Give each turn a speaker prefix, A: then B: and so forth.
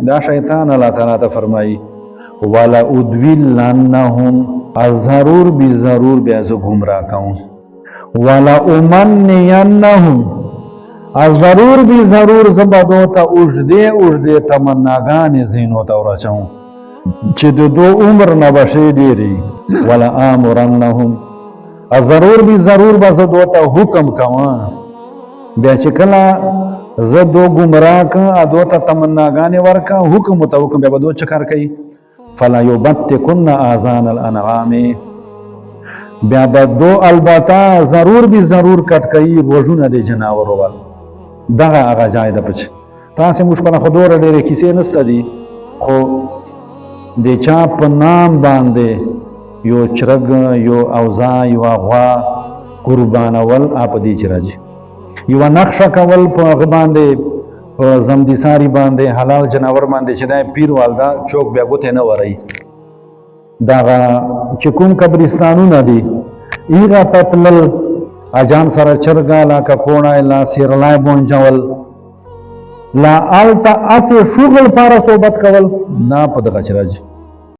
A: دا شیطان اللہ تعالیٰ تا فرمائی وَلَأُدْوِلَّنَّهُمْ ضرور بھی ضرور بیازو گمراہ کاؤں وَلَأُمَنِّيَنَّهُمْ ضرور بھی ضرور زبادو تا اجدے تمناگان زینو تا ورچاؤں چی دو عمر نبشے دیری وَلَآمُرَنَّهُمْ ضرور بھی ضرور بزدو تا حکم کاؤں بیا چکلا زدو گمراہ کا ادو تا تمناگان ورکا حکم تا حکم بیا بدو چکر کئی فَلَا يُبَتِّكُنَّ آذَانَ الْأَنْعَامِ بیا بدو البتا ضرور بھی ضرور کٹ کئی وجون دے جناورو وال دغا آغا جای دا پچ تاسی مشپنا خودور دیرے کسی نستا دی خو دے چاپ نام باندے یو چرگ یو اوزا یو اغوا قربان اول آپ دی چراجی یو نقشہ کول پا غباندے زمدی ساری باندے حلال جناور باندے چدائے پیر والدا چوک بیا گوتے نورائی داغا چکون قبرستانو ندی ایغا تطلل اجان سر چرگا لا کپونا لا سیرلائے بونجاول لا آلتا اسی شغل پارا صحبت کول نا پدغا چراج